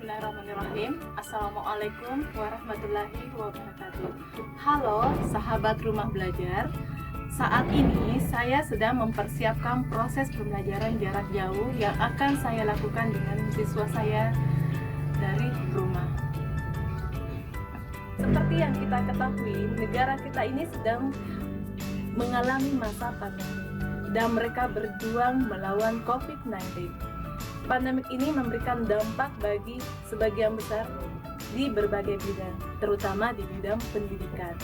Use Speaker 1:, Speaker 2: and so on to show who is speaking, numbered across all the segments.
Speaker 1: Bismillahirrahmanirrahim. Assalamualaikum warahmatullahi wabarakatuh. Halo sahabat rumah belajar. Saat ini saya sedang mempersiapkan proses pembelajaran jarak jauh yang akan saya lakukan dengan siswa saya dari rumah. Seperti yang kita ketahui, negara kita ini sedang mengalami masa pandemi dan mereka berjuang melawan COVID-19. Pandemi ini memberikan dampak bagi sebagian besar di berbagai bidang, terutama di bidang pendidikan,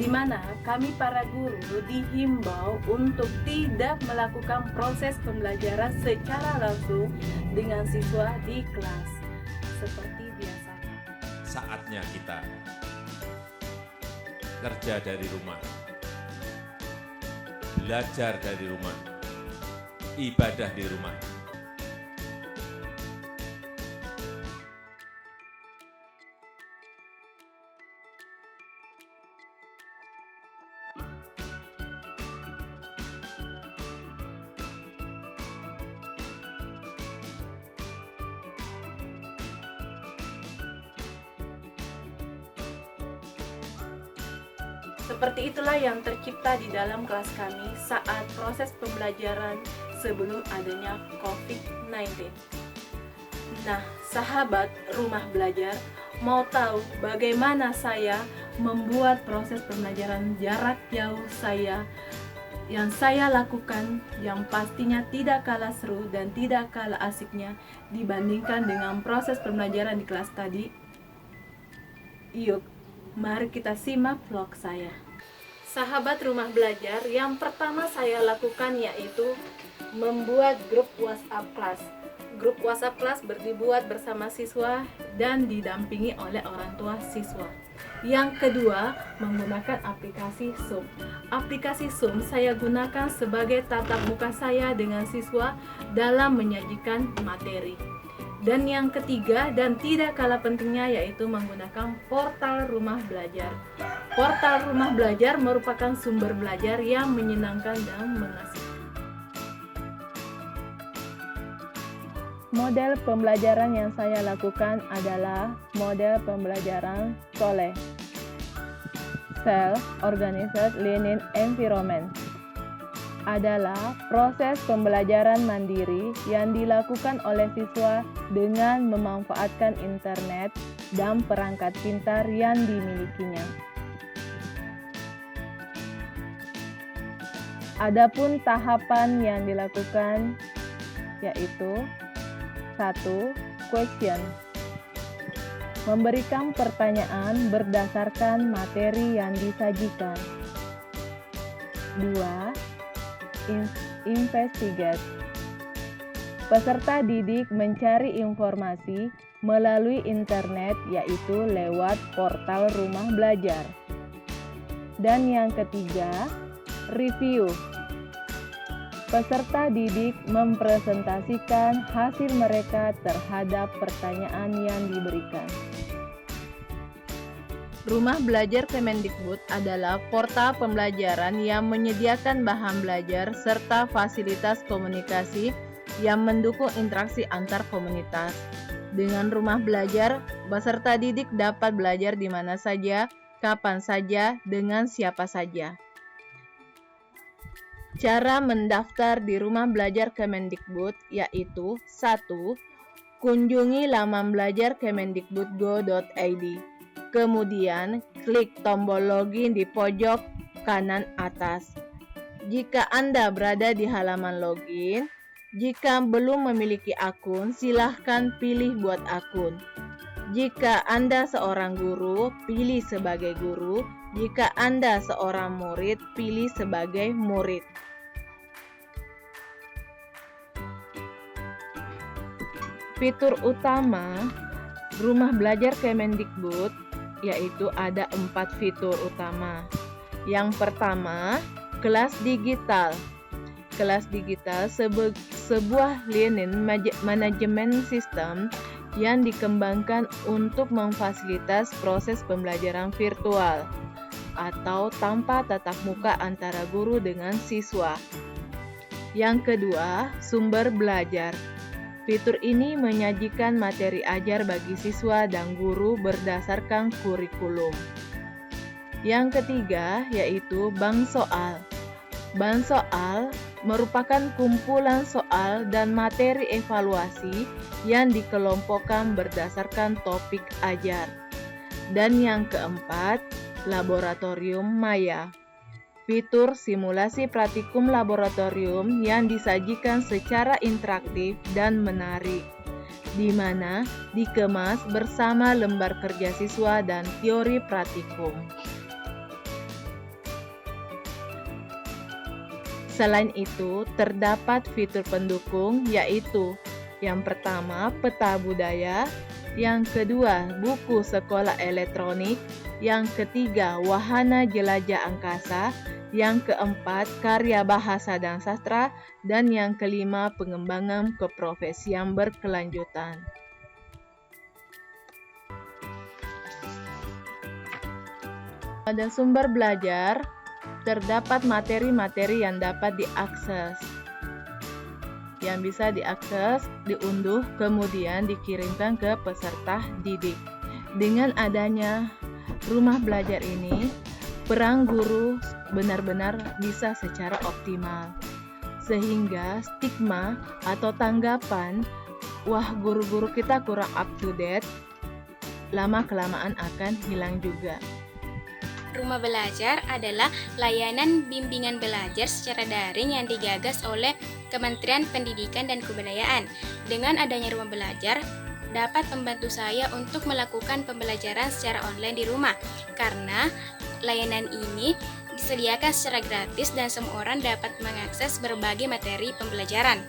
Speaker 1: di mana kami para guru dihimbau untuk tidak melakukan proses pembelajaran secara langsung dengan siswa di kelas seperti biasanya.
Speaker 2: Saatnya kita kerja dari rumah, belajar dari rumah, ibadah di rumah.
Speaker 1: Seperti itulah yang tercipta di dalam kelas kami saat proses pembelajaran sebelum adanya COVID-19. Nah, sahabat rumah belajar, mau tahu bagaimana saya membuat proses pembelajaran jarak jauh yang saya lakukan, yang pastinya tidak kalah seru dan tidak kalah asiknya dibandingkan dengan proses pembelajaran di kelas tadi? Yuk, mari kita simak vlog saya. Sahabat rumah belajar, yang pertama saya lakukan yaitu membuat grup WhatsApp kelas. Grup WhatsApp kelas dibuat bersama siswa dan didampingi oleh orang tua siswa. Yang kedua, menggunakan aplikasi Zoom. Aplikasi Zoom saya gunakan sebagai tatap muka saya dengan siswa dalam menyajikan materi. Dan yang ketiga dan tidak kalah pentingnya yaitu menggunakan portal rumah belajar. Portal rumah belajar merupakan sumber belajar yang menyenangkan dan mengasihkan. Model pembelajaran yang saya lakukan adalah model pembelajaran SOLE, Self-Organized Learning Environment. Adalah proses pembelajaran mandiri yang dilakukan oleh siswa dengan memanfaatkan internet dan perangkat pintar yang dimilikinya. Adapun tahapan yang dilakukan yaitu 1. Question. Memberikan pertanyaan berdasarkan materi yang disajikan. 2. Investigate. Peserta didik mencari informasi melalui internet yaitu lewat portal rumah belajar. Dan yang ketiga, review. Peserta didik mempresentasikan hasil mereka terhadap pertanyaan yang diberikan. Rumah Belajar Kemendikbud adalah portal pembelajaran yang menyediakan bahan belajar serta fasilitas komunikasi yang mendukung interaksi antar komunitas. Dengan rumah belajar, peserta didik dapat belajar di mana saja, kapan saja, dengan siapa saja. Cara mendaftar di Rumah Belajar Kemendikbud yaitu 1. Kunjungi laman belajar kemendikbud.go.id. Kemudian, klik tombol login di pojok kanan atas. Jika Anda berada di halaman login, jika belum memiliki akun, silahkan pilih buat akun. Jika Anda seorang guru, pilih sebagai guru. Jika Anda seorang murid, pilih sebagai murid. Fitur utama Rumah Belajar Kemendikbud yaitu ada 4 fitur utama. Yang pertama, kelas digital. Kelas digital sebuah learning management system yang dikembangkan untuk memfasilitas proses pembelajaran virtual atau tanpa tatap muka antara guru dengan siswa. Yang kedua, sumber belajar. Fitur ini menyajikan materi ajar bagi siswa dan guru berdasarkan kurikulum. Yang ketiga yaitu bank soal. Bank soal merupakan kumpulan soal dan materi evaluasi yang dikelompokkan berdasarkan topik ajar. Dan yang keempat, laboratorium maya. Fitur simulasi praktikum laboratorium yang disajikan secara interaktif dan menarik, di mana dikemas bersama lembar kerja siswa dan teori praktikum. Selain itu, terdapat fitur pendukung yaitu yang pertama, peta budaya, yang kedua, buku sekolah elektronik, yang ketiga, wahana jelajah angkasa, yang keempat, karya bahasa dan sastra, dan yang kelima, pengembangan keprofesian berkelanjutan. Pada sumber belajar, terdapat materi-materi yang dapat diakses, yang bisa diakses, diunduh, kemudian dikirimkan ke peserta didik. Dengan adanya rumah belajar ini, peran guru benar-benar bisa secara optimal, sehingga stigma atau tanggapan, wah guru-guru kita kurang up to date, lama-kelamaan akan hilang juga.
Speaker 3: Rumah Belajar adalah layanan bimbingan belajar secara daring yang digagas oleh Kementerian Pendidikan dan Kebudayaan. Dengan adanya Rumah Belajar, dapat membantu saya untuk melakukan pembelajaran secara online di rumah, karena layanan ini disediakan secara gratis dan semua orang dapat mengakses berbagai materi pembelajaran.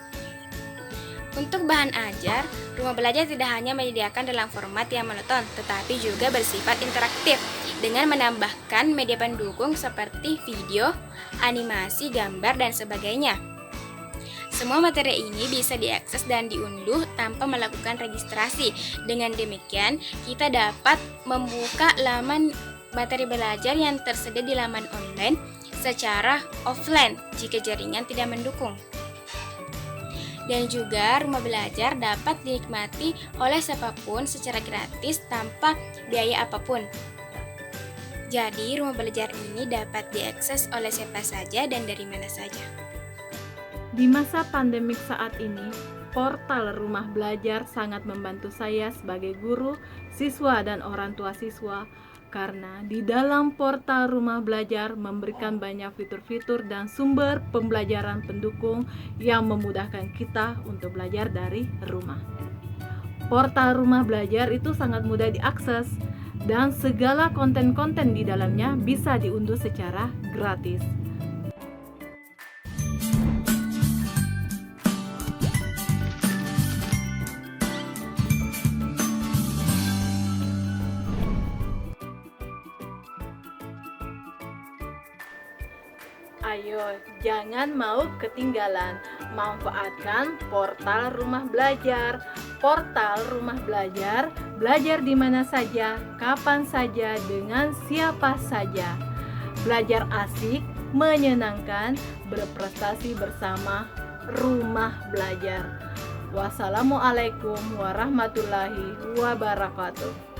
Speaker 3: Untuk bahan ajar, Rumah Belajar tidak hanya menyediakan dalam format yang monoton, tetapi juga bersifat interaktif dengan menambahkan media pendukung seperti video, animasi, gambar, dan sebagainya. Semua materi ini bisa diakses dan diunduh tanpa melakukan registrasi. Dengan demikian, kita dapat membuka laman materi belajar yang tersedia di laman online secara offline jika jaringan tidak mendukung. Dan juga Rumah Belajar dapat dinikmati oleh siapapun secara gratis tanpa biaya apapun. Jadi, Rumah Belajar ini dapat diakses oleh siapa saja dan dari mana saja.
Speaker 1: Di masa pandemik saat ini, portal Rumah Belajar sangat membantu saya sebagai guru, siswa, dan orang tua siswa, karena di dalam portal Rumah Belajar memberikan banyak fitur-fitur dan sumber pembelajaran pendukung yang memudahkan kita untuk belajar dari rumah. Portal Rumah Belajar itu sangat mudah diakses, dan segala konten-konten di dalamnya bisa diunduh secara gratis. Ayo, jangan mau ketinggalan. Manfaatkan portal Rumah Belajar. Portal Rumah Belajar, belajar di mana saja, kapan saja, dengan siapa saja. Belajar asik, menyenangkan, berprestasi bersama Rumah Belajar. Wassalamualaikum warahmatullahi wabarakatuh.